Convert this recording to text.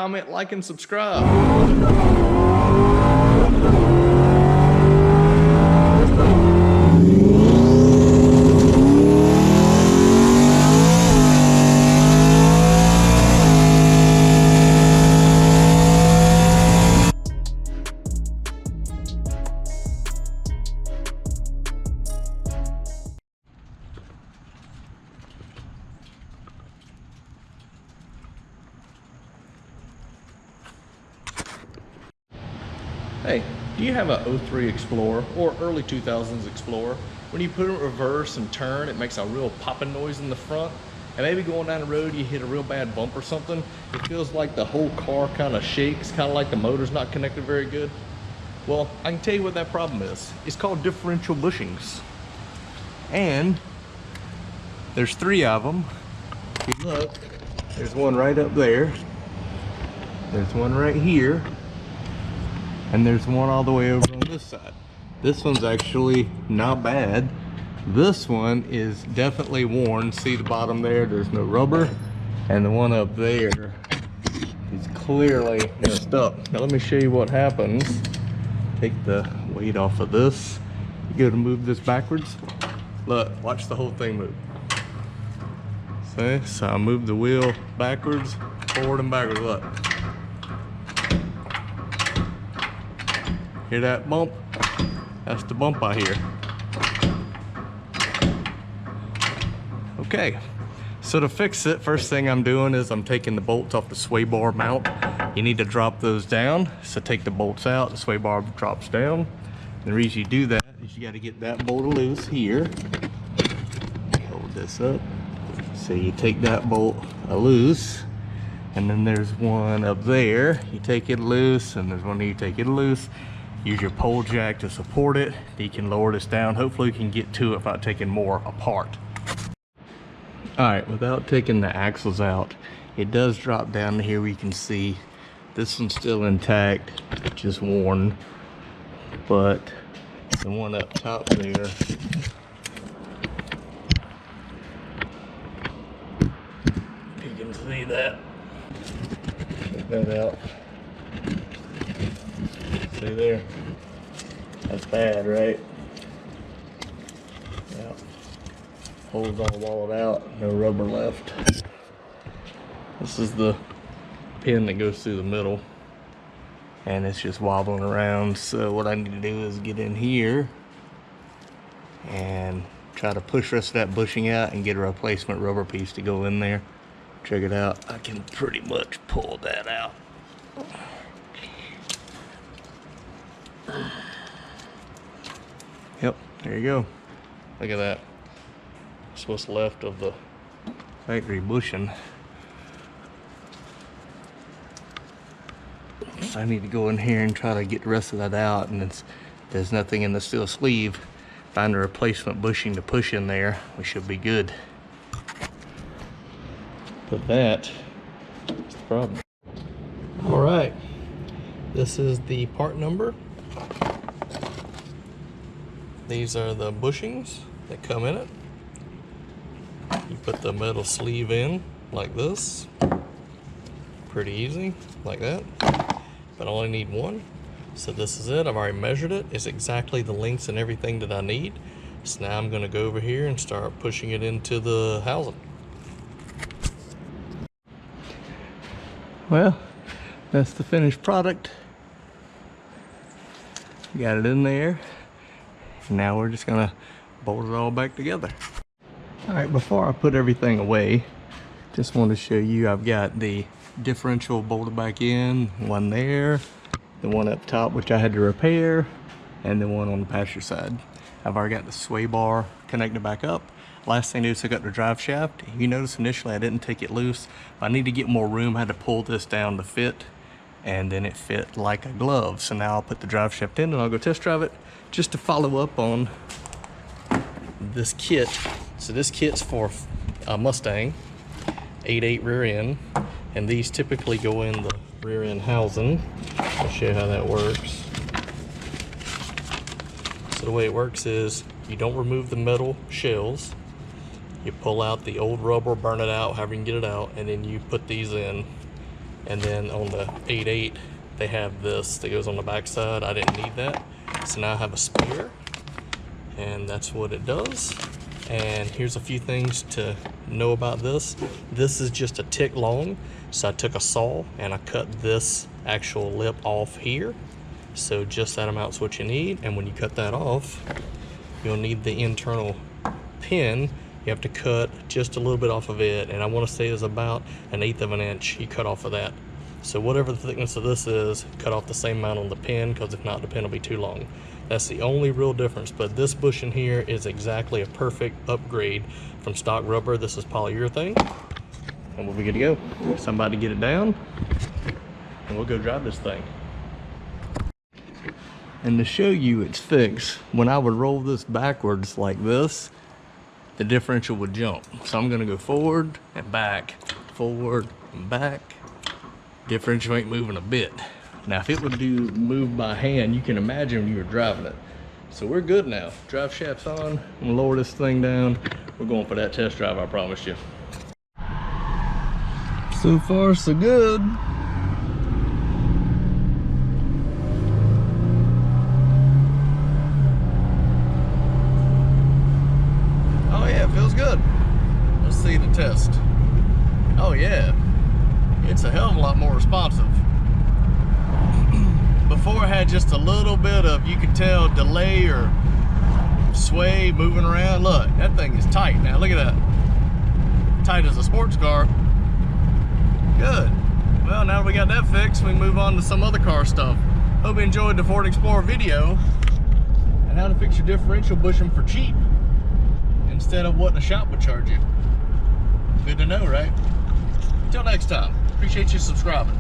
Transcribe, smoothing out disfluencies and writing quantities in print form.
comment, like, and subscribe. Hey, do you have a 03 Explorer or early 2000s Explorer? When you put it in reverse and turn, it makes a real popping noise in the front. And maybe going down the road, you hit a real bad bump or something. It feels like the whole car kind of shakes, kind of like the motor's not connected very good. Well, I can tell you what that problem is. It's called differential bushings. And there's 3 of them. If you look, there's one right up there. There's one right here. And there's one all the way over on this side. This one's actually not bad. This one is definitely worn. See the bottom there? There's no rubber. And the one up there is clearly messed up. Now let me show you what happens. Take the weight off of this. You go to move this backwards. Look, watch the whole thing move. See? So I move the wheel backwards, forward and backwards. Look. Hear that bump? That's the bump I hear. Okay, so to fix it, first thing I'm doing is I'm taking the bolts off the sway bar mount. You need to drop those down. So take the bolts out, the sway bar drops down. The reason you do that is you gotta get that bolt loose here. Hold this up. So you take that bolt loose, and then there's one up there. You take it loose, and there's one here, you take it loose. Use your pole jack to support it. You can lower this down. Hopefully you can get to it without taking more apart. All right, without taking the axles out, it does drop down to here where you can see this one's still intact, just worn. But the one up top there, if you can see that, check that out. See there? That's bad, right? Yeah. Holes all walled out, no rubber left. This is the pin that goes through the middle, and it's just wobbling around. So what I need to do is get in here and try to push the rest of that bushing out and get a replacement rubber piece to go in there. Check it out. I can pretty much pull that out. Yep, there you go. Look at that. That's what's left of the factory bushing. So I need to go in here and try to get the rest of that out, and there's nothing in the steel sleeve. Find a replacement bushing to push in there. We should be good. But that is the problem. All right, this is the part number. These are the bushings that come in it. You put the metal sleeve in like this. Pretty easy, like that. But I only need one. So this is it. I've already measured it. It's exactly the lengths and everything that I need. So now I'm gonna go over here and start pushing it into the housing. Well, that's the finished product. Got it in there. Now we're just gonna bolt it all back together. All right, before I put everything away, just want to show you I've got the differential bolted back in, one there, the one up top which I had to repair, and the one on the passenger side. I've already got the sway bar connected back up. Last thing I did is hook up the drive shaft. You notice initially I didn't take it loose. I need to get more room. I had to pull this down to fit, and then it fit like a glove. So now I'll put the drive shaft in and I'll go test drive it. Just to follow up on this kit. So this kit's for a Mustang 8.8 rear end, and these typically go in the rear end housing. I'll show you how that works. So the way it works is you don't remove the metal shells. You pull out the old rubber, burn it out, however you can get it out, and then you put these in. And then on the 8.8, they have this that goes on the back side. I didn't need that. So now I have a spare, and that's what it does. And here's a few things to know about this. This is just a tick long. So I took a saw and I cut this actual lip off here. So just that amount's what you need. And when you cut that off, you'll need the internal pin. You have to cut just a little bit off of it. And I want to say it's about 1/8 of an inch you cut off of that. So whatever the thickness of this is, cut off the same amount on the pin, because if not, the pin will be too long. That's the only real difference. But this bushing here is exactly a perfect upgrade from stock rubber. This is polyurethane. And we'll be good to go. Somebody get it down, and we'll go drive this thing. And to show you its fix, when I would roll this backwards like this, the differential would jump. So I'm gonna go forward and back, forward and back. Differential ain't moving a bit. Now if it would move by hand, you can imagine when you were driving it. So we're good now. Drive shafts on, I'm gonna lower this thing down. We're going for that test drive, I promise you. So far so good. Oh yeah, it feels good. Let's see the test. Oh yeah, it's a hell of a lot more responsive. Before I had just a little bit of, you could tell, delay or sway moving around. Look, that thing is tight now. Look at that. Tight as a sports car. Good. Well, now that we got that fixed, we move on to some other car stuff. Hope you enjoyed the Ford Explorer video and how to fix your differential bushing for cheap instead of what the shop would charge you. Good to know, right? Until next time, appreciate you subscribing.